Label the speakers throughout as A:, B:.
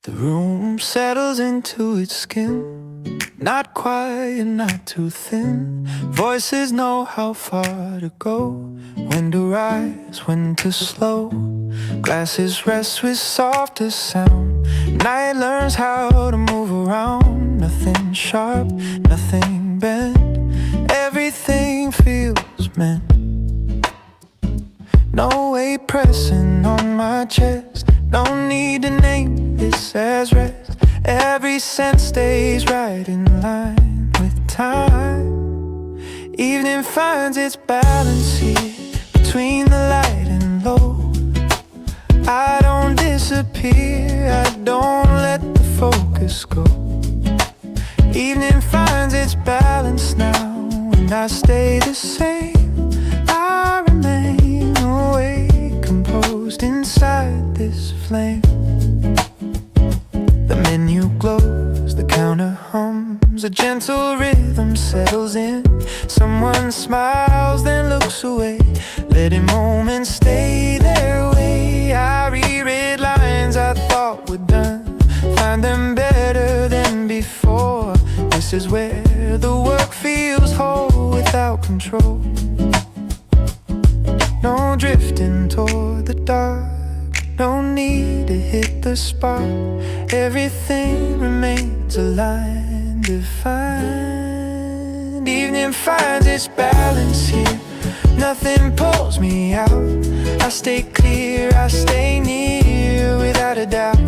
A: The room settles into its skin, not quiet, not too thin. Voices know how far to go, when to rise, when to slow. Glasses rest with softer sound. Night learns how to move around. Nothing sharp, nothing bent. Everything feels meant. No weight pressing on my chest. No need to name this as rest. Every sense stays right in line with time. Evening finds its balance here, between the light and low. I don't disappear, I don't let the focus go. Evening finds its balance now, and I stay the same. I remain awake, composed inside this flame. The menu glows, the counter hums, a gentle rhythm settles in. Someone smiles, then looks away, letting moments stay their way. I reread lines I thought were done, find them better than before. This is where the work feels whole without control. No drifting toward the dark, no need to hit the spark. Everything remains aligned, defined. Evening finds its balance here, nothing pulls me out. I stay clear, I stay near without a doubt.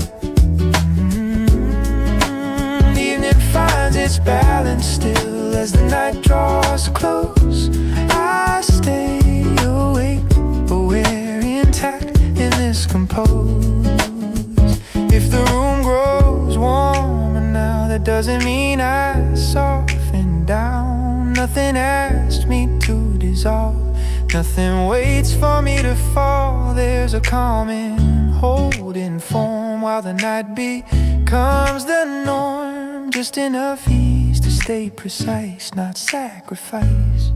A: Evening finds its balance still as the night draws close. I stay awake, but we're intact in this compose. If the room grows warmer now, that doesn't mean I soften down. Nothing asked me to dissolve, nothing waits for me to fall. There's a calming, holding form while the night becomes the norm. Just enough ease to stay precise, not sacrifice.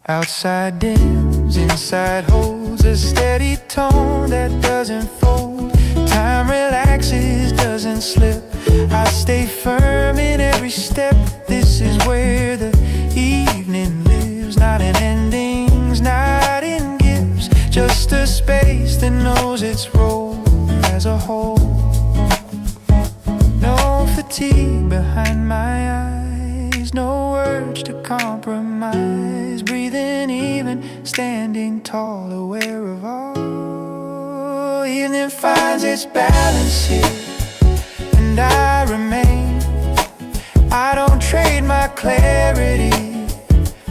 A: Outside dims, inside holds a steady tone that doesn't fold. Time relaxes, doesn't slip. I stay firm in every step. This is where the evening lives, not in endings, not in gifts, just a space that knows its role as a whole. No fatigue behind my eyes, no urge to compromise. Breathing even, standing tall, aware of all. Evening finds its balance here, and I remain. I don't trade my clarity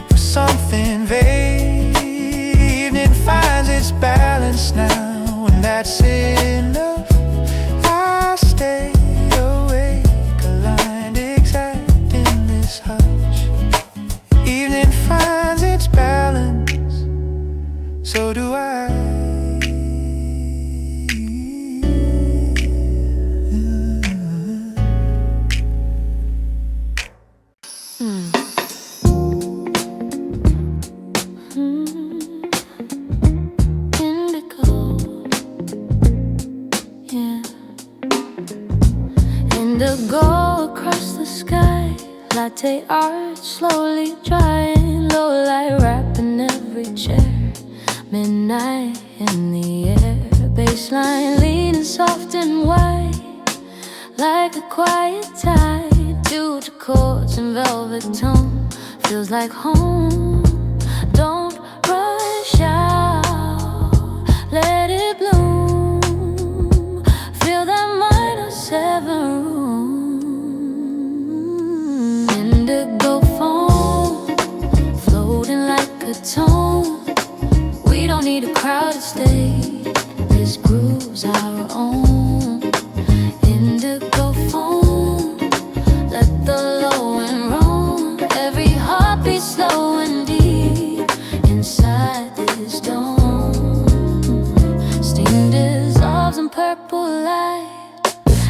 A: for something vague. Evening finds its balance now, and that's enough. I stay awake, aligned exact in this hush. Evening finds its balance, so do I.
B: Indigo, yeah. Indigo across the sky, latte art slowly drying, low light wrapping every chair. Midnight in the air, baseline leaning soft and white, like a quiet tide. Due to chords and velvet tone, feels like home. Don't rush out, let it bloom. Feel that minor seven room. Indigo foam, floating like a tone. We don't need a crowded stage, this groove's our own. Indigo foam, let the low and roam. Every heartbeat slow and deep inside this dome. Steam dissolves in purple light,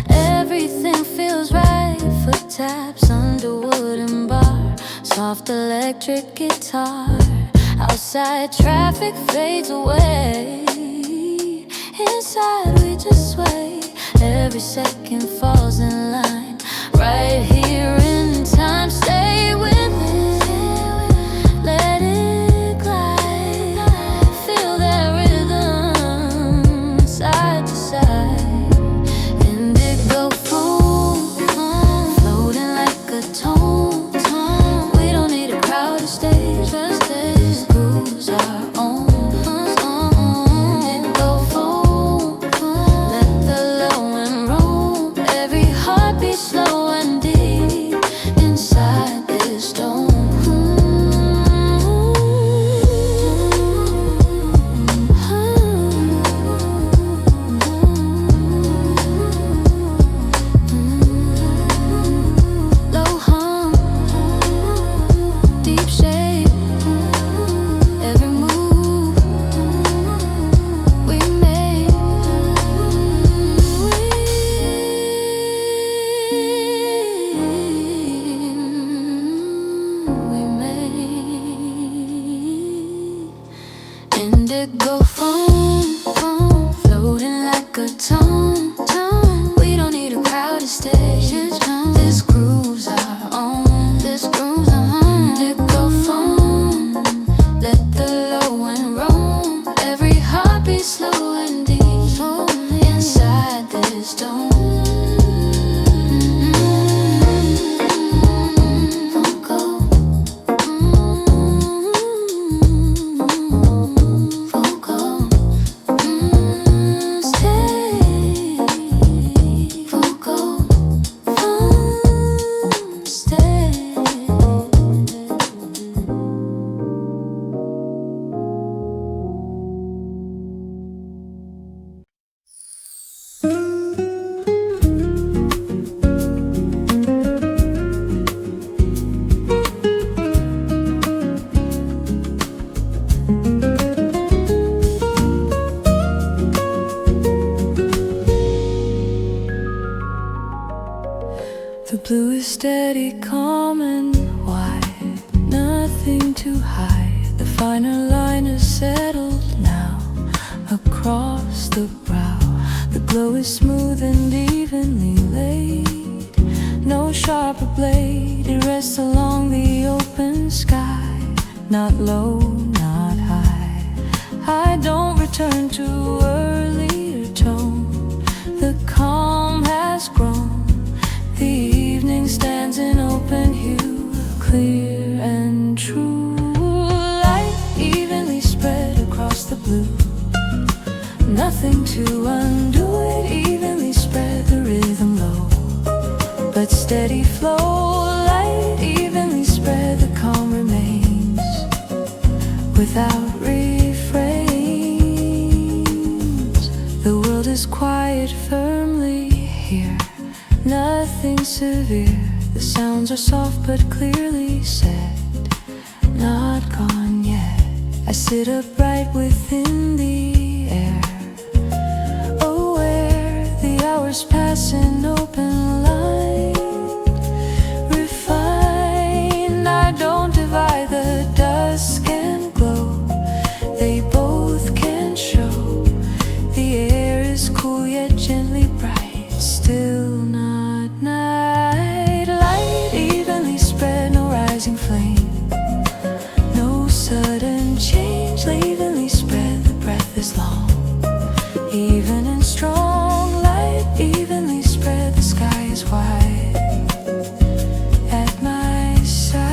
B: everything feels right. Foot taps under wooden bar, soft electric guitar. Outside traffic fades away, inside we just sway. Every every second falls in line. Right here in time, stay with it, let it glide. Feel that rhythm, side to side. Indigo floating like a tone. We don't need a crowd to stay, just this groove's our own. Slow and deep inside this dome. Low hum, deep shade, every move we made. Indigo floating like a tone. We don't need a crowd to stay. This groove's our own. Indigo foam, let the low end roam. Every heartbeat slow and deep inside this dome. The blue is steady, calm and wide, nothing to hide. The finer line is settled now across the brow. The glow is smooth and evenly laid, no sharper blade. It rests along the open sky, not low, not high. I don't return to earlier tone. The calm has grown. The evening stands in open hue, clear and true. Light evenly spread across the blue, nothing to undo it. Evenly spread, the rhythm low, but steady flow. Light evenly spread, the calm remains without refrains. The world is quiet, firmly here, nothing severe. The sounds are soft but clearly said, not gone yet. I sit upright within the air, aware the hours pass in open light. Refined, I don't divide the dusk and glow. They both can show. The air is cool yet gently bright, still not night. Light evenly spread, no rising flame, no sudden change. Evenly spread, the breath is long, even and strong. Light evenly spread, the sky is wide at my side.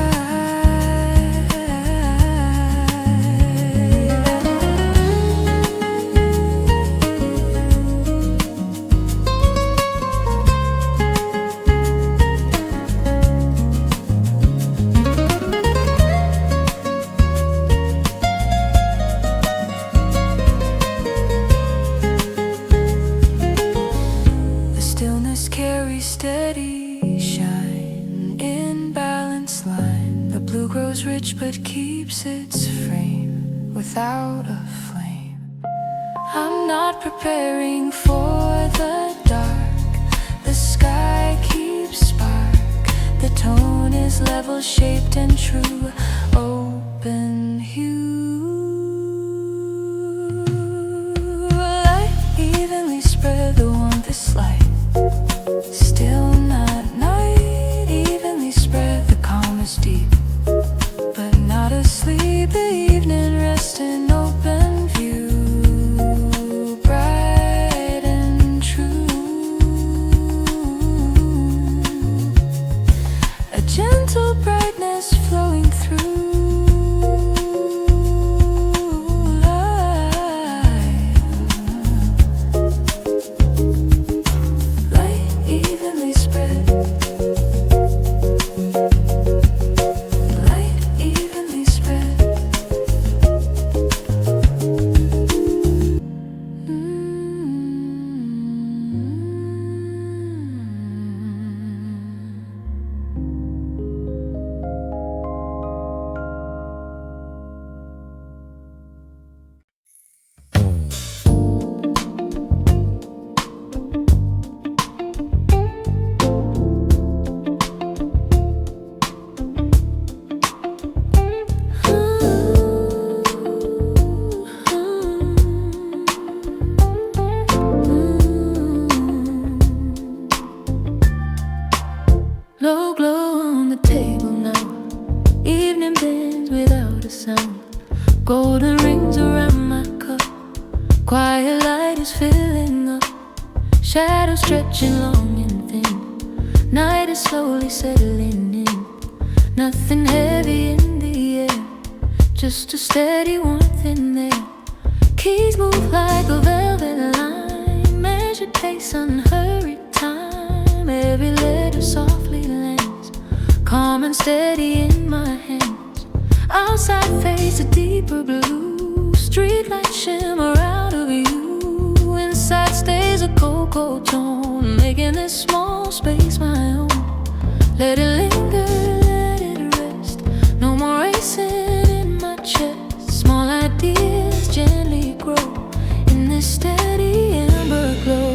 B: Steady shine in balanced line. The blue grows rich but keeps its frame without a flame. I'm not preparing for the dark. The sky keeps spark. The tone is level, shaped and true, open hue. Light evenly spread, the warmth is slight. shadows stretching long and thin. Night is slowly settling in. Nothing heavy in the air, just a steady warmth in there. Keys move like a velvet line, measured pace, unhurried time. Every letter softly lands, calm and steady in my hands. Outside fades a deeper blue, streetlight shimmer out of view. Inside stays a cold, cold tone, making this small space my own. Let it linger, let it rest. No more racing in my chest. Small ideas gently grow in this steady amber glow.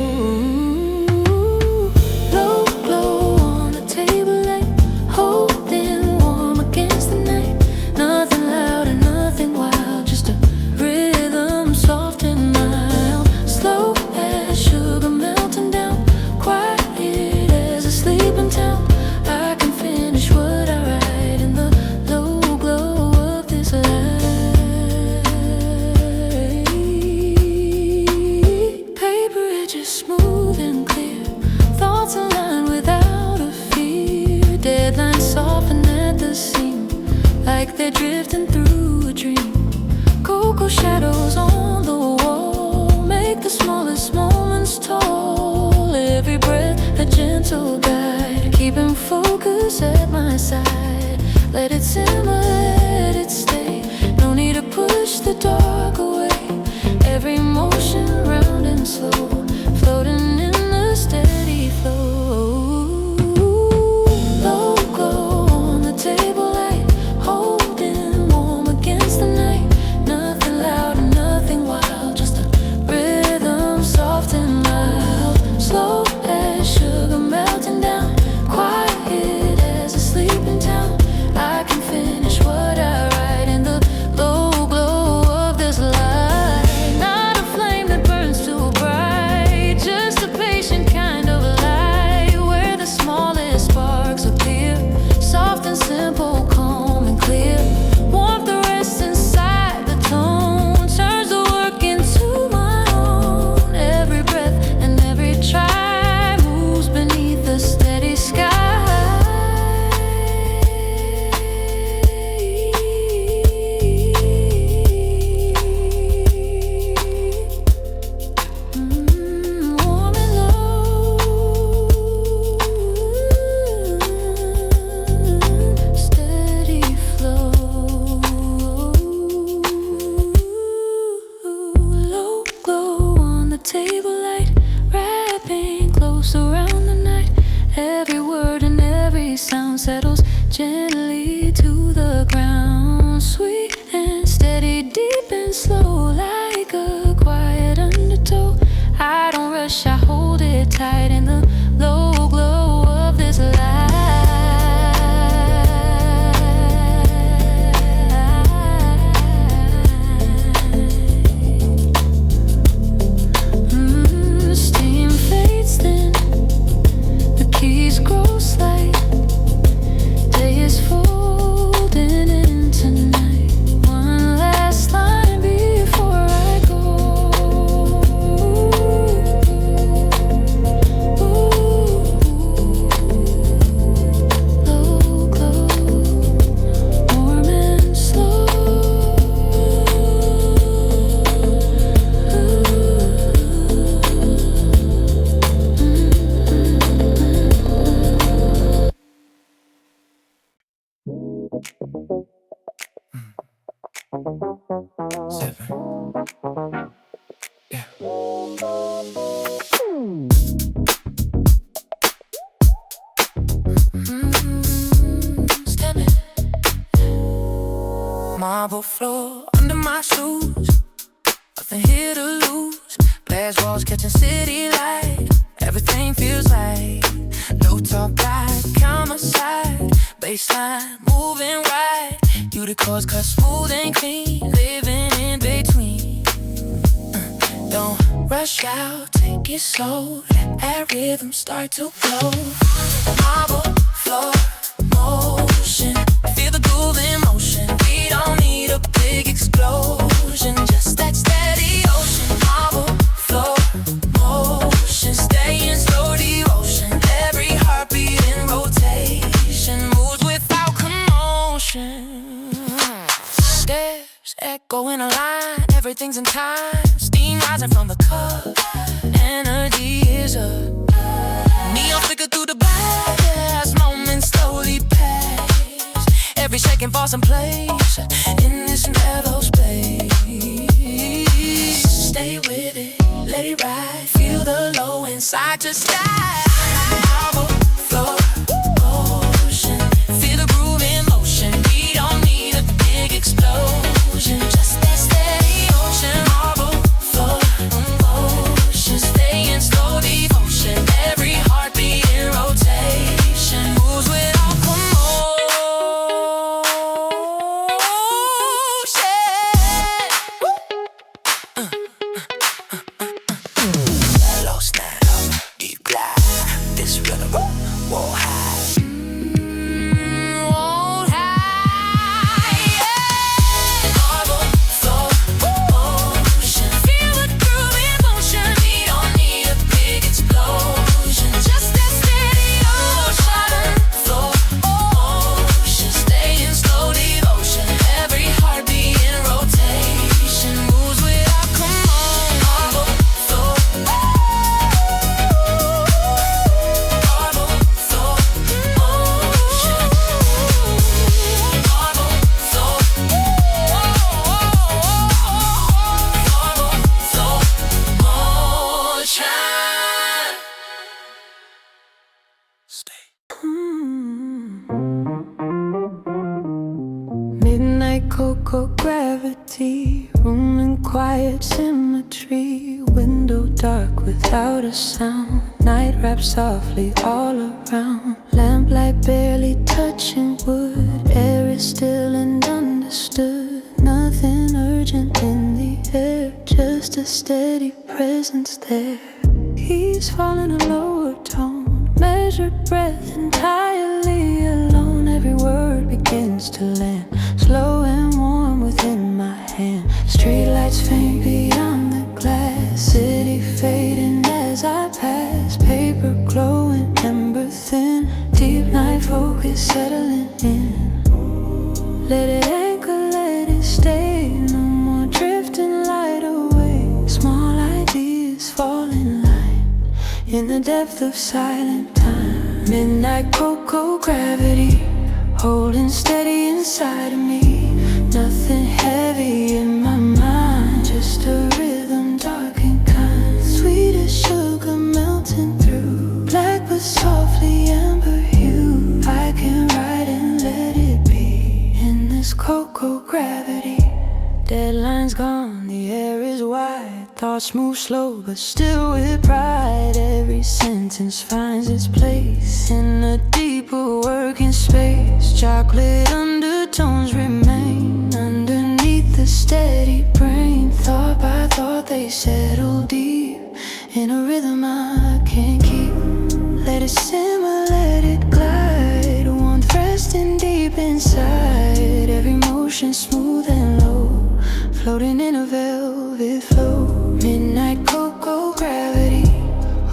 B: Low glow on the table light, holding warm against the night. Nothing loud and nothing wild, just a rhythm soft and mild. Slow as sugar melting down, quiet as a sleeping town. I can finish what I write in the low glow of this light. Paper edges smooth and clear, thoughts align without a fear. Deadlines soften at the seam, like they're drifting through a dream. Cocoa shadows on the wall make the smallest moments tall. Every breath a gentle guide, keeping focus at my side. Let it simmer, let it stay. No need to push the dark away. Every motion round and slow, floating in the steady flow. Low glow on the table light, holding warm against the night. Nothing loud and nothing wild, just a rhythm soft and mild. Slow as sugar melting down, quiet as a sleeping town. I can finish what I write in the low glow of this light. Not a flame that burns too bright, just a patient kind of light, where the smallest sparks appear. Soft and simple, calm and clear. Warmth that rests inside the tone, turns the work into my own. Every breath and every try moves beneath the steady sky. Warm and low, steady flow. Low glow on the table light, wrapping close around the night. Every word and every sound settles gently to the ground. Sweet and steady, deep and slow, like a quiet undertow. I don't rush, I hold it tight in the low glow of this light. Steam fades thin, the keys grow slight. Day is folding into night. One last line before I go. Low glow, warm and slow.
A: Yeah. Standing, marble floor under my shoes, nothing here to lose. Glass walls catching city light, everything feels right. Low top black, homicide, baseline moving right. You the chords cut smooth and clean, living in between. Don't rush out, take it slow, let that rhythm start to flow. Marble floor, motion, feel the groove in motion. We don't need a big explosion, just that steady ocean. Marble floor, motion, staying
B: Go in a line, everything's in time. Steam rising from the cup, energy is up. Neon flicker through the back, moments slowly pass. Every second falls in place in this narrow space. Stay with it, let it ride. Feel the low inside, just die. Marble floor, ocean. Feel the groove in motion. We don't need a big explosion, just that steady ocean. Marble floor, ocean. Stay in slow devotion. Every heartbeat in rotation moves without commotion. Mellow snap, deep glide. This rhythm won't hide. Won't hide, yeah. Marble floor, ocean. Feel the groove in motion. We don't need a big explosion, just that steady ocean. Floor, ocean. Stay in slow devotion. Every heartbeat in rotation moves without commotion. Marble floor, marble floor, ocean. Marble floor, marble floor, motion. Stay. Midnight cocoa gravity, room in quiet symmetry. Window dark without a sound. Night wraps softly all around. Lamplight barely touching wood. Air is still and understood. Nothing urgent in the air, just a steady presence there. He's falling a lower tone, measured breath entirely alone. Every word begins to land, slow and warm within my hand. Streetlights faint beyond the glass, city fading as I pass. Paper glowing, ember thin, deep night focus settling in. Let it anchor, let it stay. No more drifting light away. Small ideas fall in line in the depth of silent time. Midnight cocoa gravity, holding steady inside of me. Nothing heavy in my mind, just a rhythm dark and kind. Sweet as sugar melting through, black but softly amber hue. I can ride and let it be in this cocoa gravity. Deadline's gone, the air is wide. Thoughts move slow but still with pride. Every sentence finds its place in a deeper working space. Chocolate undertones remain underneath the steady brain. Thought by thought they settle deep in a rhythm I can't keep. Let it simmer, let it glide. Warmth resting deep inside. Every motion smooth and low, floating in a velvet flow. Midnight cocoa gravity,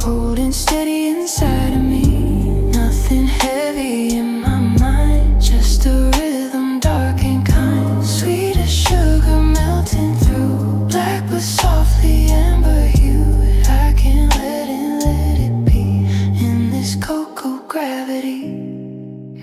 B: holding steady inside of me. Nothing heavy in my mind, just a rhythm dark and kind. Sweet as sugar melting through, black but softly amber hue. I can't let it be in this cocoa gravity.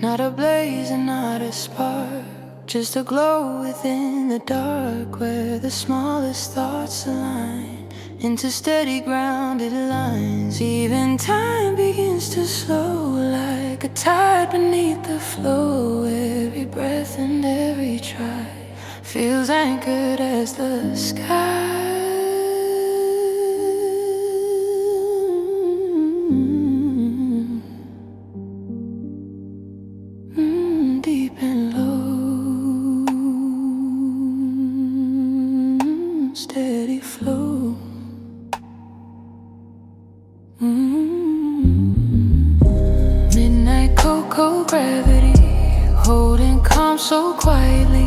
B: Not a blaze and not a spark, just a glow within the dark, where the smallest thoughts align into steady grounded lines. Even time begins to slow, like a tide beneath the flow. Every breath and every try feels anchored as the sky. Deep and low, steady flow. Midnight cocoa gravity, holding calm so quietly.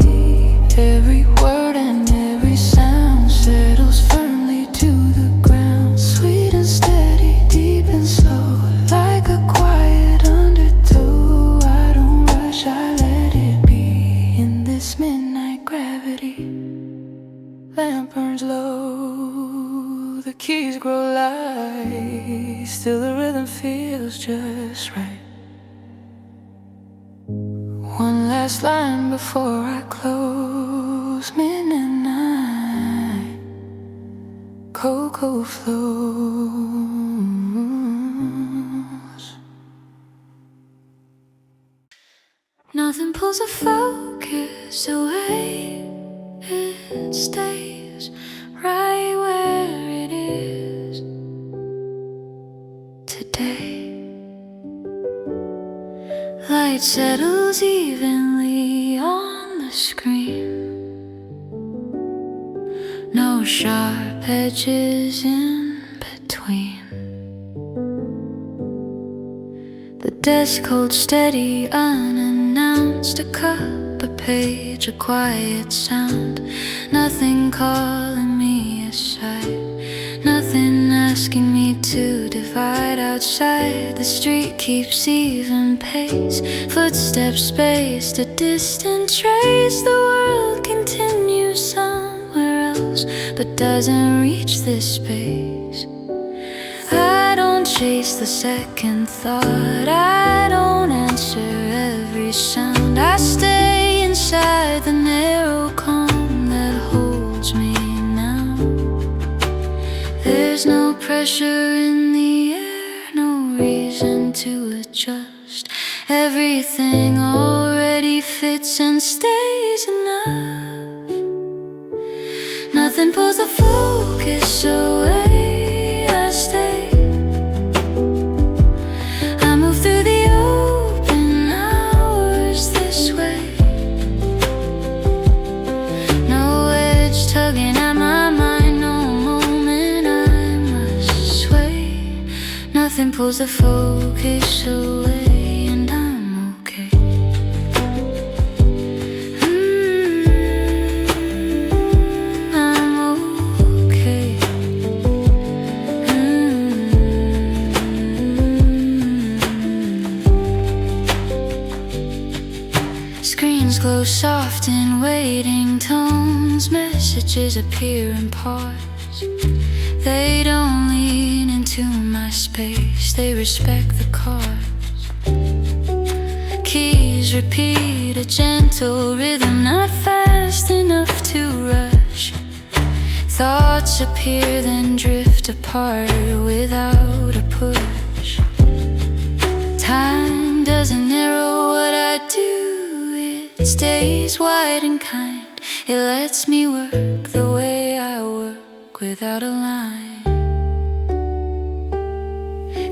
B: Every word and every sound settles firmly to the ground. Sweet and steady, deep and slow, like a quiet undertow. I don't rush, I let it be in this midnight gravity.
A: feels just right. One last line before I close. Midnight, cocoa flows. Nothing pulls a focus away. It stays right where it is today. Light settles evenly on the screen. No sharp edges in between. The desk holds steady, unannounced. A cup, a page, a quiet sound. Nothing calling me aside. Nothing asking me to divide. Outside, the street keeps even pace. Footsteps spaced, a distant trace. The world continues somewhere else, but doesn't reach this space. I don't chase the second thought. I don't answer every sound. I stay inside the narrow calm that holds me now. There's no pressure in the air, no reason to adjust. Everything already fits and stays enough. Nothing pulls the focus away. I stay. I move through the open hours this way. No edge tugging at my mind, no moment I must sway. Nothing pulls the focus away, and I'm okay. I'm okay. Screens glow soft in waiting tones. Messages appear in parts. They don't lean into my space. They respect the cause. Keys repeat a gentle rhythm, not fast enough to rush. Thoughts appear then drift apart without a push. Time doesn't narrow what I do. It stays wide and kind. It lets me work the way I work without a line.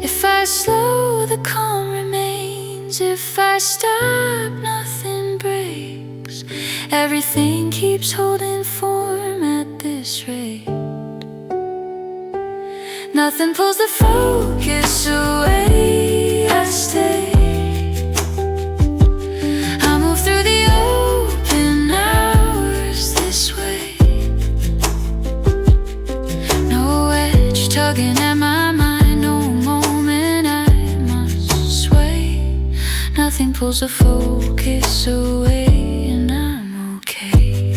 A: If I slow, the calm remains. If I stop, nothing breaks. Everything keeps holding form at this rate. Nothing pulls the focus away. I stay. I move through the open hours this way. No edge tugging at my mind, no moment I must sway. Nothing pulls the focus away, and I'm okay.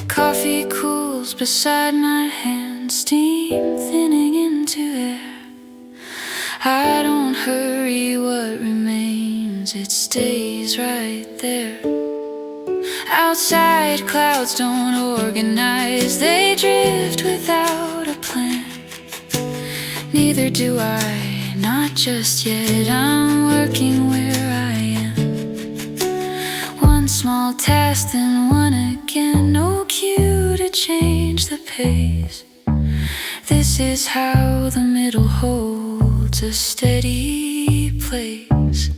A: Coffee cools beside my hand, steam thinning into air. I don't hurry what remains, it stays right there. Outside, clouds don't organize, they drift without a plan. Neither do I, not just yet. I'm working where I am. One small task, then one again. No cue to change the pace. This is how the middle holds a steady place.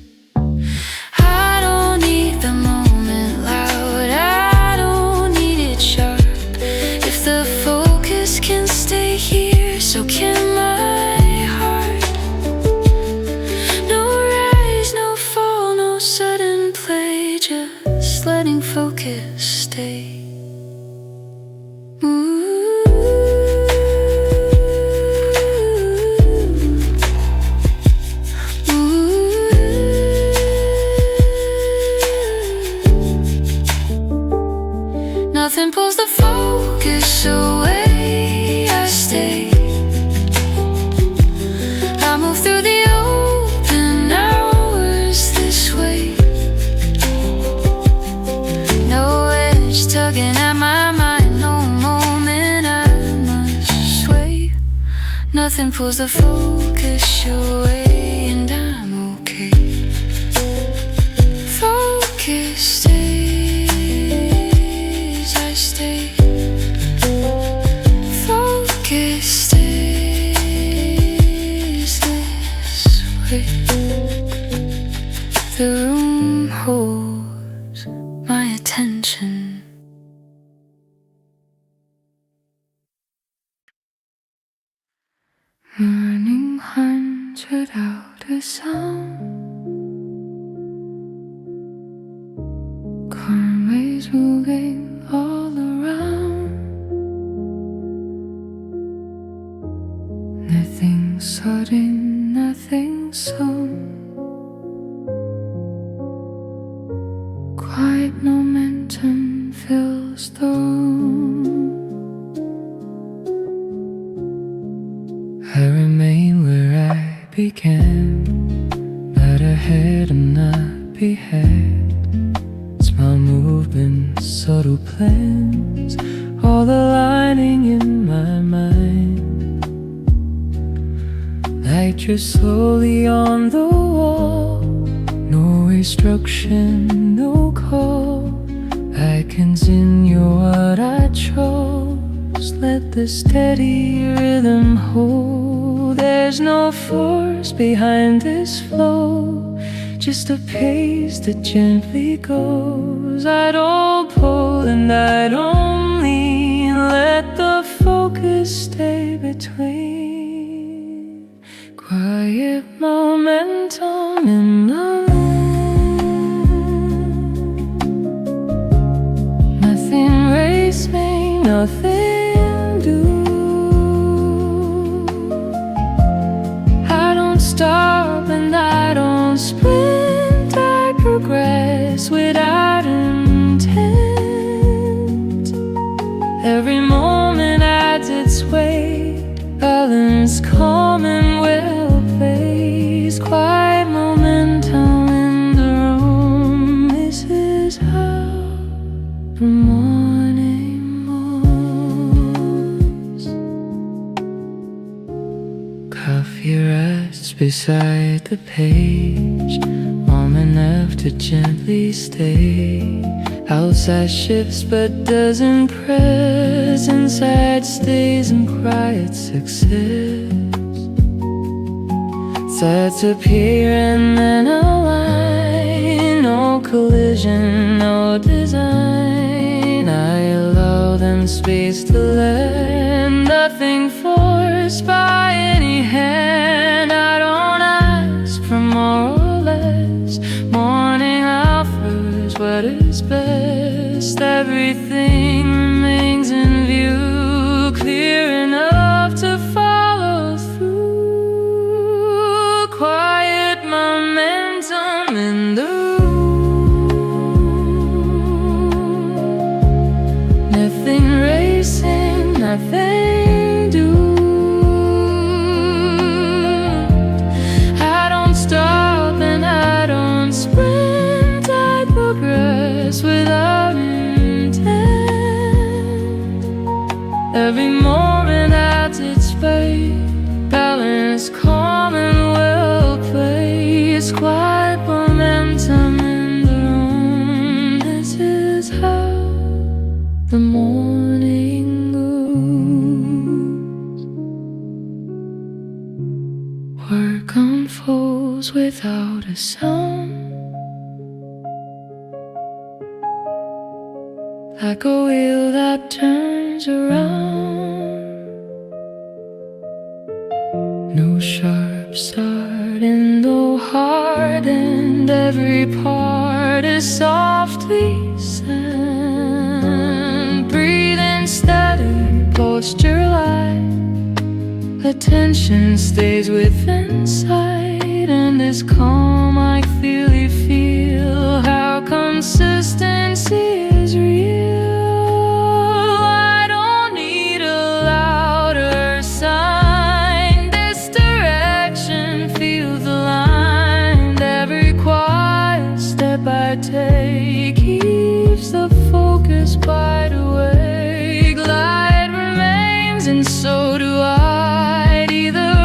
A: I don't need the moment loud, I don't need it sharp. If the focus can stay here, so can my heart. No rise, no fall, no sudden play, just letting focus stay. Ooh.
B: Nothing pulls the focus away, and I'm okay. Focus stays, I stay. Focus stays this way. The room holds my attention. Morning hunts without a sound. Calm waves moving all around. Nothing sudden, nothing soon. Quiet momentum fills the room. I remain where I began, not ahead and not behind. Small movements, subtle plans, all aligning in my mind. Light just slowly on the wall, no instruction, no call. Icons in your what I chose. Let the steady rhythm hold. There's no force behind this flow, just a pace that gently goes. I don't pull and I don't lean. Let the focus stay between. Quiet momentum in the room. Nothing race me, nothing do. I don't stop and I don't sprint. I progress without intent. Every moment adds its weight. Balance, calm and well-placed. Quiet momentum in the room. This is how the morning moves. Coffee rests beside the page, warm enough to gently stay. Outside shifts but doesn't press. Inside stays in quiet success. Thoughts appear and then align. No collision, no design. I allow them space to land. Nothing forced by any hand. I don't ask for more or less. Morning offers what is best. Everything remains in view, clear enough to follow through. Quiet momentum in the room. Nothing racing, nothing doomed. I don't stop and I don't sprint. I progress without every moment adds its fate. Balance, calm and well-placed. Quiet momentum in the room. This is how the morning goes. Work unfolds without a sound, like a wheel that turns around. No sharp start and no hard end. Every part is softly sent. Breathing steady, posture light. Attention stays within sight. And this calm I clearly feel how consistency is real. Take keeps the focus wide awake. Light remains and so do I. Either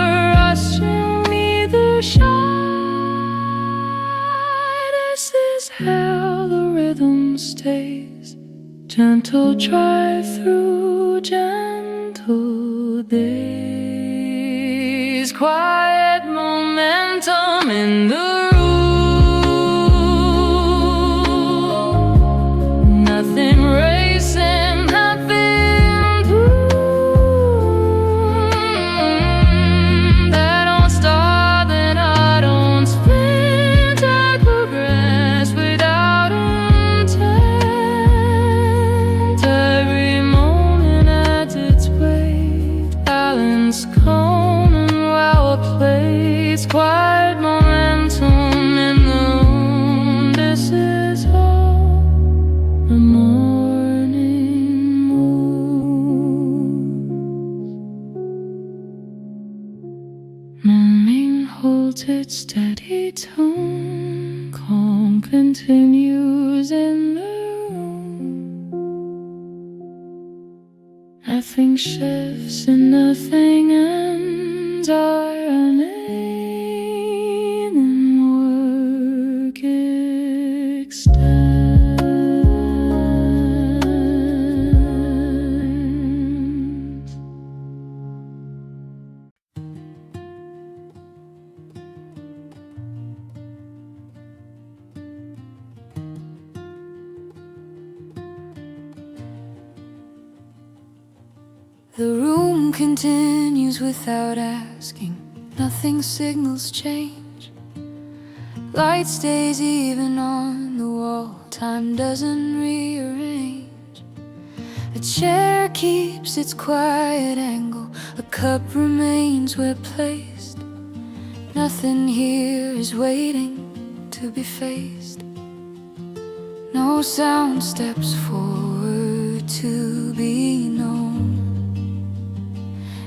B: Gentle drive through gentle days, quiet momentum in the room, nothing racing, nothing boom. That don't start, then I don't sprint, I progress without intent. Every moment adds its weight, balance calm and well placed, quiet momentum in the room. This is all the morning moves. Morning holds its steady tone, calm continues in the room. Nothing shifts and nothing ends. Our remaining work extends. The room continues without asking. Nothing signals change. Light stays even on the wall. Time doesn't rearrange. A chair keeps its quiet angle. A cup remains where placed. Nothing here is waiting to be faced. No sound steps forward to be known.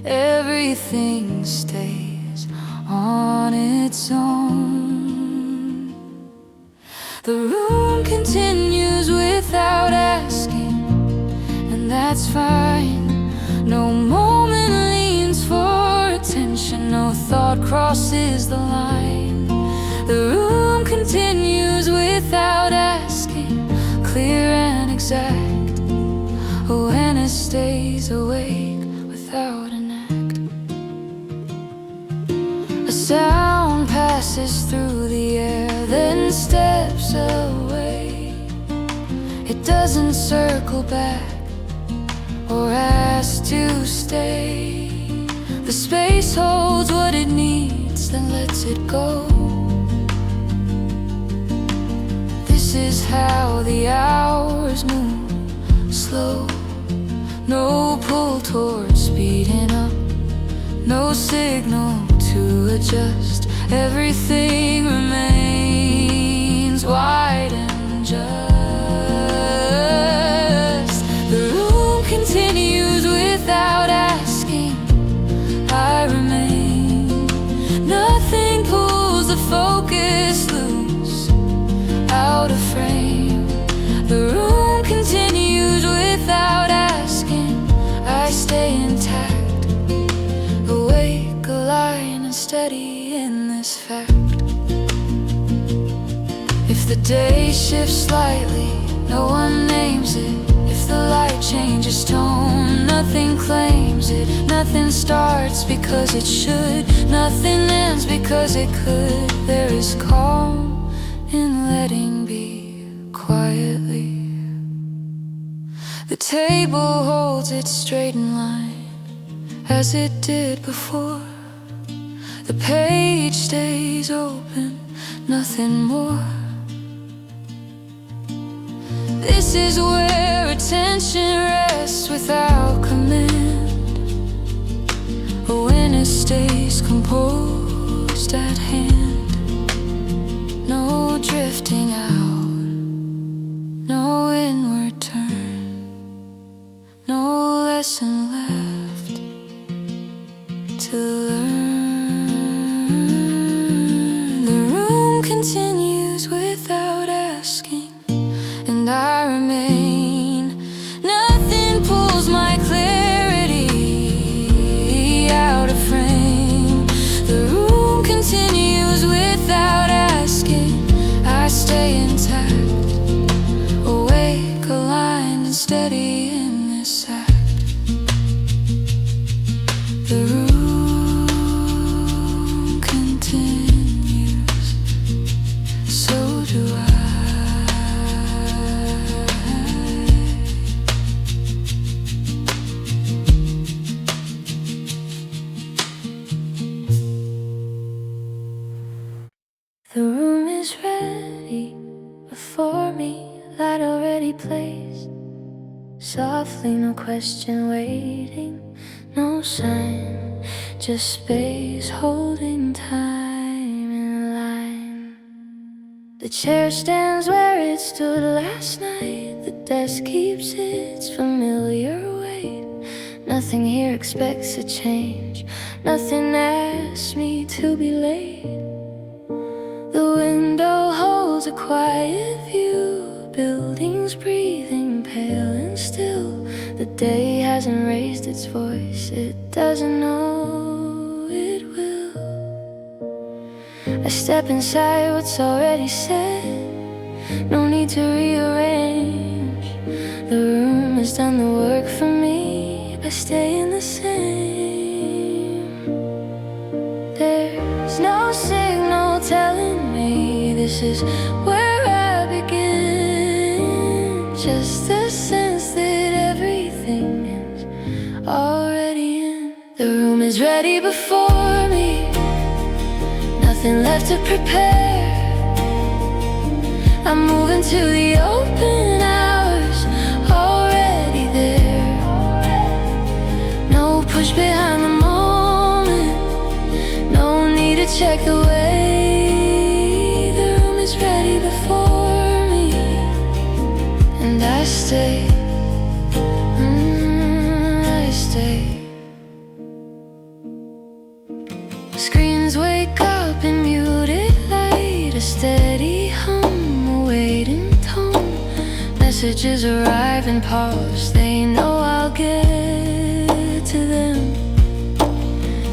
B: Everything stays on its own. The room continues without asking, and that's fine. No moment leans for attention, no thought crosses the line. The room continues without asking, clear and exact. Awareness stays awake without an act. A sound passes through the air, then steps away. It doesn't circle back or ask to stay. The space holds what it needs, then lets it go. This is how the hours move, slow. No pull towards speeding up, no signal to adjust. Everything remains wide and just. The room continues without asking. I remain. Nothing pulls the focus loose, out of frame. The room continues without asking. I stay intact, awake, alive, and steady in this fact. If the day shifts slightly, no one names it. If the light changes tone, nothing claims it. Nothing starts because it should, nothing ends because it could. There is calm in letting be quietly. The table holds it straight in line, as it did before. The page stays open, nothing more. This is where attention rests without command. Awareness stays composed at hand. No drifting out, no inward turn, no lesson left to learn. The room continues without asking, and I remain. Nothing pulls my clarity out of frame. is ready before me, light already placed. Softly, no question waiting, no sign, just space holding time in line. The chair stands where it stood last night. The desk keeps its familiar weight. Nothing here expects a change, nothing asks me to be late. The window holds a quiet view, buildings breathing pale and still. The day hasn't raised its voice, it doesn't know it will. I step inside what's already said, no need to rearrange. The room has done the work for me by staying the same. There's no signal telling me this is where I begin, just the sense that everything is already in. The room is ready before me, nothing left to prepare. I'm moving to the open hours, already there. No push behind the moment, no need to check the way. The room is ready before me, and I stay, I stay. Screens wake up in muted light, a steady hum, a waiting tone. Messages arrive and pause, they know I'll get to them.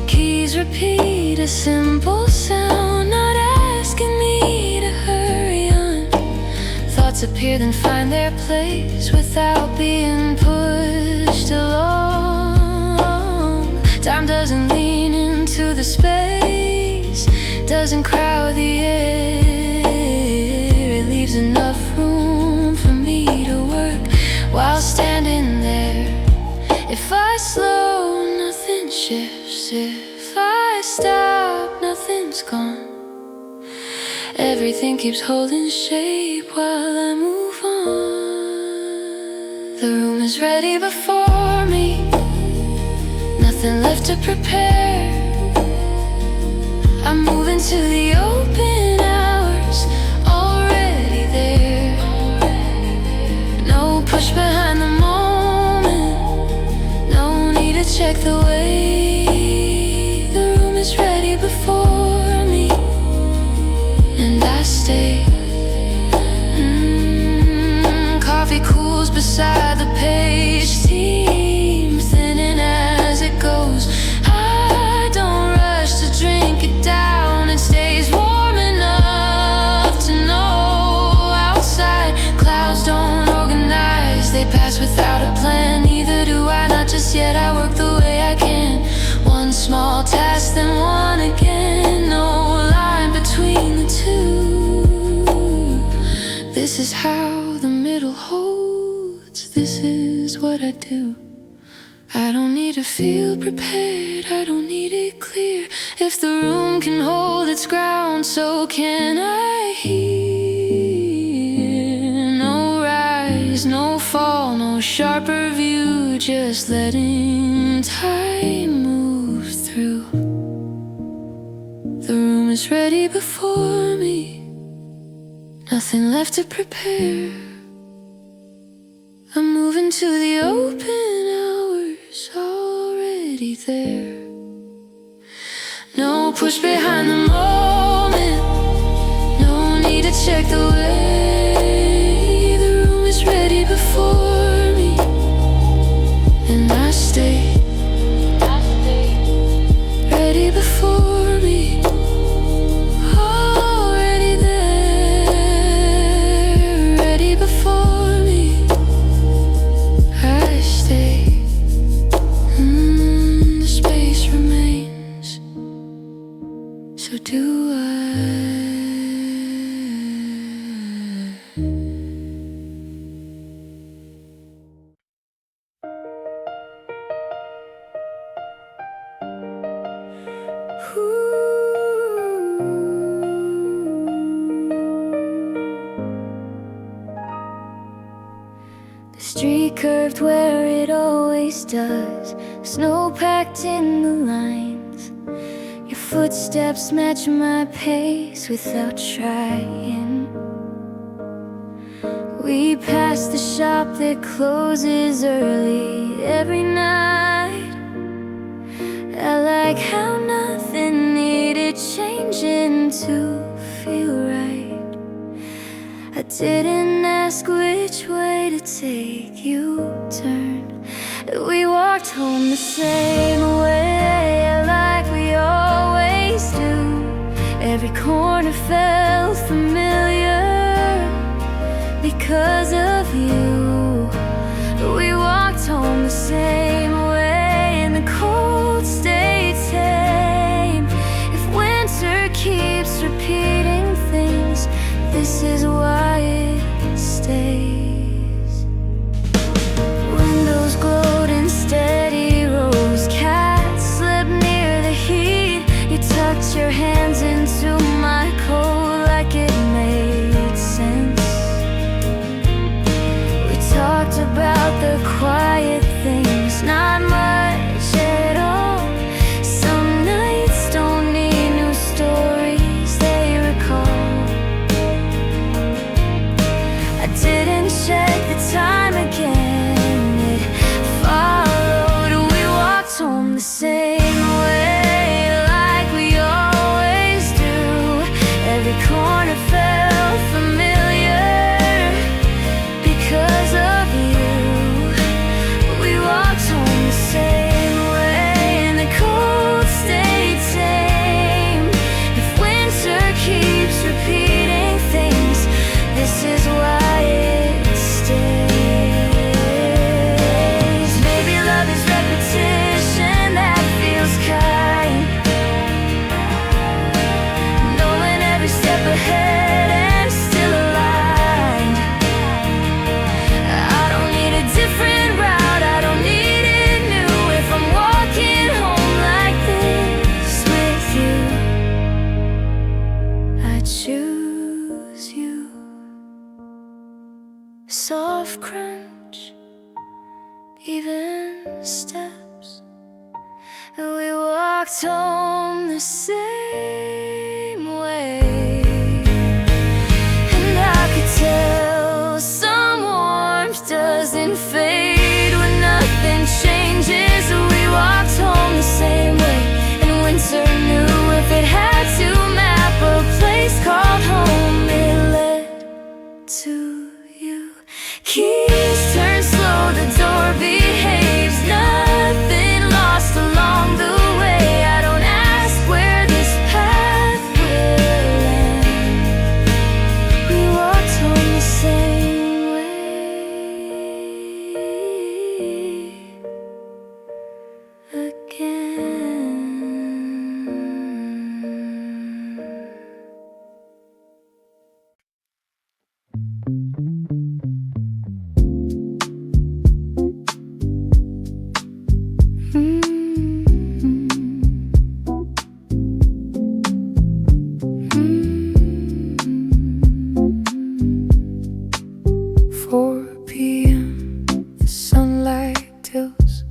B: Keys repeat a simple sound, not asking me to hurry on. Thoughts appear then find their place without being pushed along. Time doesn't lean into the space, doesn't crowd the air. It leaves enough room for me to work while standing there. If I slow, nothing shifts. If I stop, nothing's gone. Everything keeps holding shape while I move on. The room is ready before me, nothing left to prepare. I'm moving to the open hours, already there. No push behind the moment, no need to check the way. The room is ready before me, and I stay. Coffee cools beside the page, steam thinning as it goes. I don't rush to drink it down, it stays warm enough to know. Outside, clouds don't organize, they pass without a plan. Neither do I, not just yet. I work the way I can, one small task, then one again. No line between the two. This is how the middle holds, this is what I do. I don't need to feel prepared, I don't need it clear. If the room can hold its ground, so can I hear. No rise, no fall, no sharper view, just letting time move through. The room is ready before me, nothing left to prepare. I'm moving to the open hours, already there. No push behind the moment, no need to check the way. The room is ready before me, and I stay. Ready before me, already there. Ready before me, I stay. The space remains, so do I. Ooh. curved where it always does, snow packed in the lines. Your footsteps match my pace without trying. We pass the shop that closes early every night. I like how nothing needed changing to feel right. I didn't ask which way to take U-turn. We walked home the same way, like we always do. Every corner felt familiar because of you. We walked home the same way, and the cold stayed tame. If winter keeps repeating things, this is why it stays. Windows glowed in steady rows, cats slept near the heat. You tucked your hands into my coat like it made sense. We talked about the quiet things, not much at all. Some nights don't need new stories, they recall. I didn't check the time again, it followed. We walked home the same way, like we always do. Every corner felt familiar because of you. We walked home the same way, and the cold stayed tame. If winter keeps repeating things, this is why it stays. Maybe love is repetition that feels kind, knowing every step ahead and still aligned. I don't need a different route, I don't need it new. If I'm walking home like this with you, I choose you. Soft crunch, even steps, and we walked home the same way. And I could tell some warmth doesn't fade when nothing changes. We walked home the same way, and winter knew if it had to map a place called home, it led to you. Keys turn slow, the door behaves, nothing lost along the way. I don't ask where this path will end. We walked home the same way again. The sunlight tilts,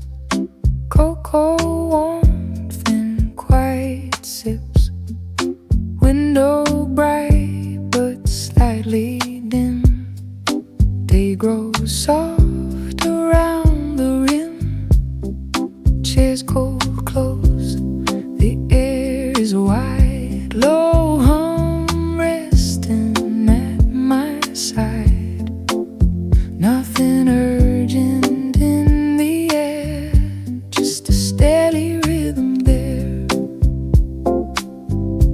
B: cocoa warmth in quiet sips. Window bright but slightly dim. Day grows soft around the rim. Chairs cold close, the air is wide. Low hum resting at my side. Nothing urgent in the air, just a steady rhythm there.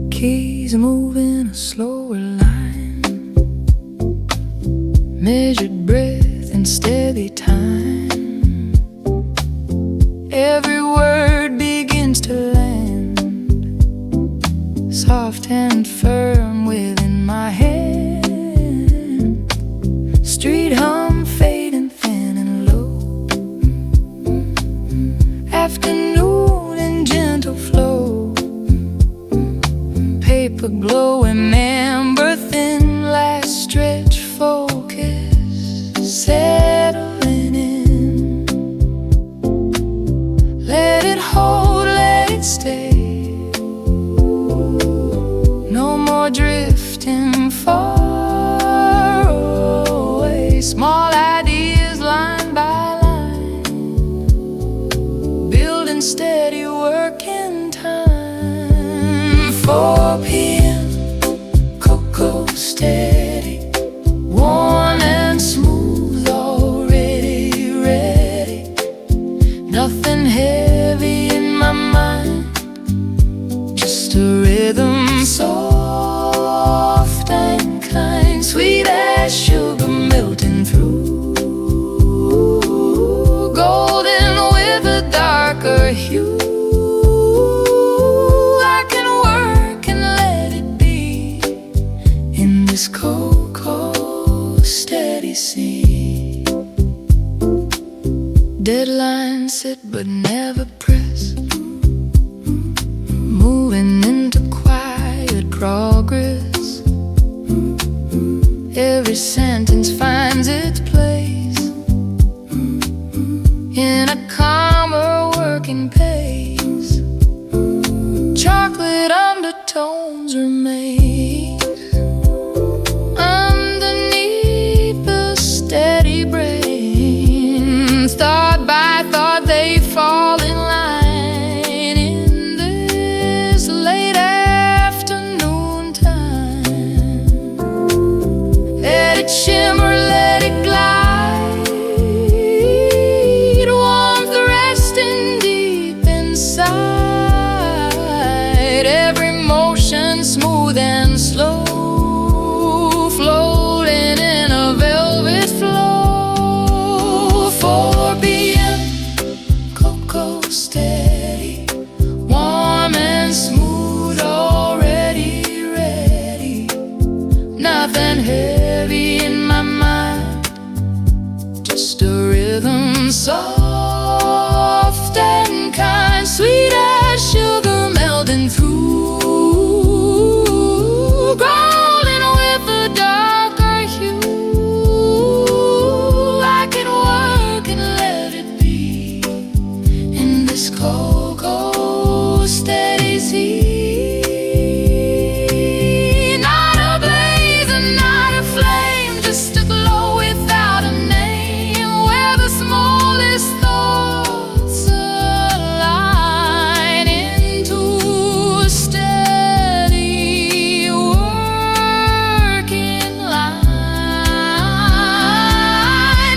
B: Keys moving a slower line, measured breath and steady time. Every word begins to land, soft and firm within my hand. Street hum fading thin and low. Afternoon in gentle flow. Paper glowing amber thin. Last stretch focus settling in.
A: more drifting far away. Small ideas line by line, building steady working time. 4 p.m. cocoa steady, warm and smooth, already ready. Nothing heavy in my mind, just a rhythm soft and kind, sweet as sugar melting through, golden with a darker hue. I can work and let it be in this cocoa steady scene. Deadlines sit but never press, moving into quiet progress. Every sentence finds its place in a calmer working pace. Chocolate undertones remain underneath the steady brain. Thought by thought they fall in line in this late afternoon time. Let it shimmer, let it glide, warmth resting deep inside. Every motion smooth and slow, floating in a velvet flow. 4 p.m. cocoa steady, warm and smooth, already ready. Nothing heavy in my mind, just a rhythm soft and kind, sweet as sugar melting through, golden with a darker hue. I can work and let it be in this cocoa steady scene. Not a blaze and not a flame, just a glow without a name, where the smallest thoughts align into a steady working lines.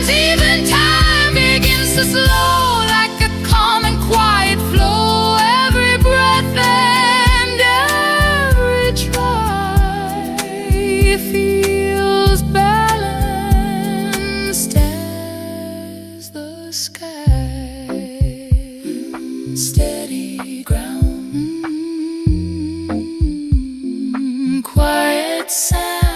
A: Even time begins to slow, like a calm and quiet flow. Every breath and every try feels balanced as the sky. Steady ground, quiet sound.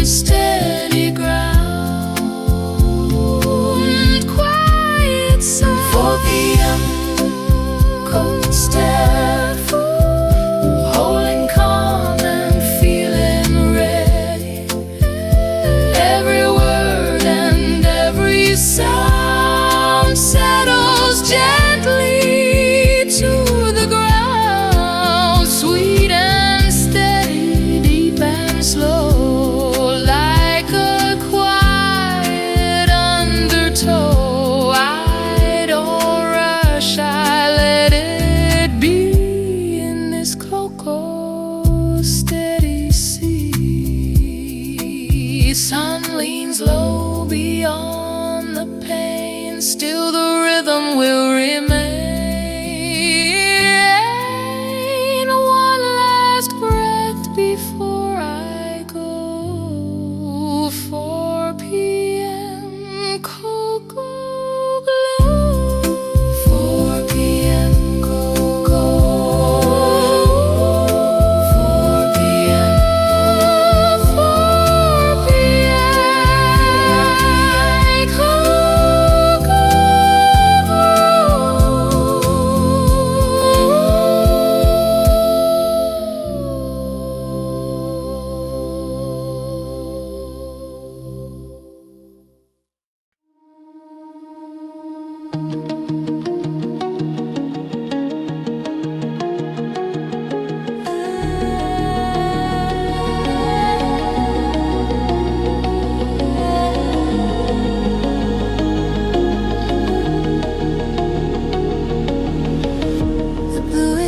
A: Steady ground, quiet sound. 4 p.m. cold step, holding calm and feeling ready. Every word and every sound settles gently to the ground.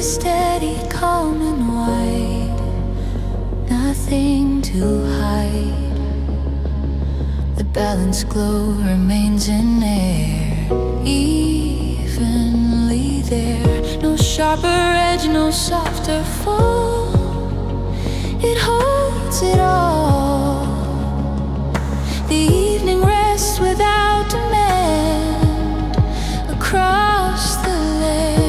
B: steady, calm and wide, nothing to hide. The balanced glow remains in air, evenly there. No sharper edge, no softer fall. It holds it all. The evening rests without demand across the land.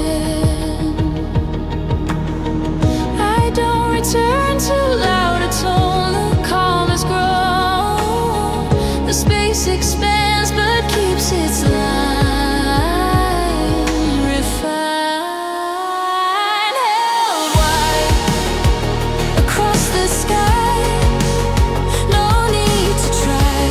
B: I don't return to louder tone. The calm has grown. The space expands but keeps its line refined. Held wide across the sky. No need to try.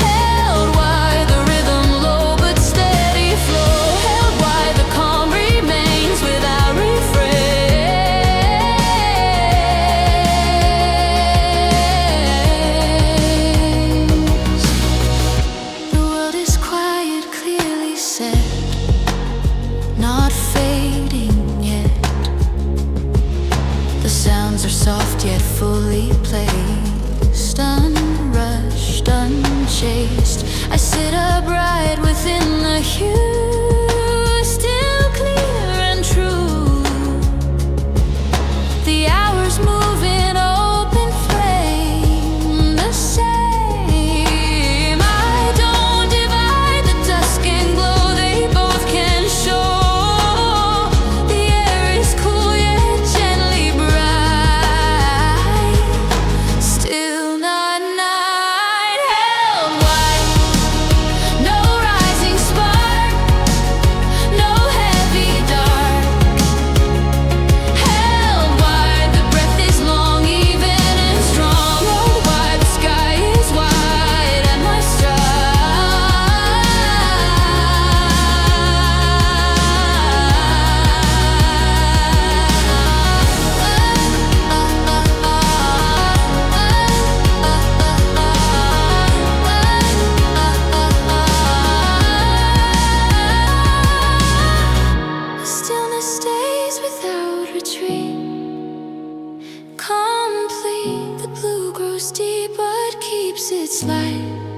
B: Held wide, the rhythm low but steady flow. Held wide, the calm remains without rephrase. The world is quiet, clearly said, not fading yet. The sounds are soft yet fully placed, unrushed, unchased. I sit upright within the hue, still clear and true. The hours move in open flame, the same. I don't divide the dusk and glow, they both can show. The air is cool yet gently bright, still not night. Held wide, no rising spark, no heavy dark. Held wide, the breath is long, even and strong. Held wide, the sky is wide at my The stillness stays without retreat, complete. The blue grows deep but keeps its light.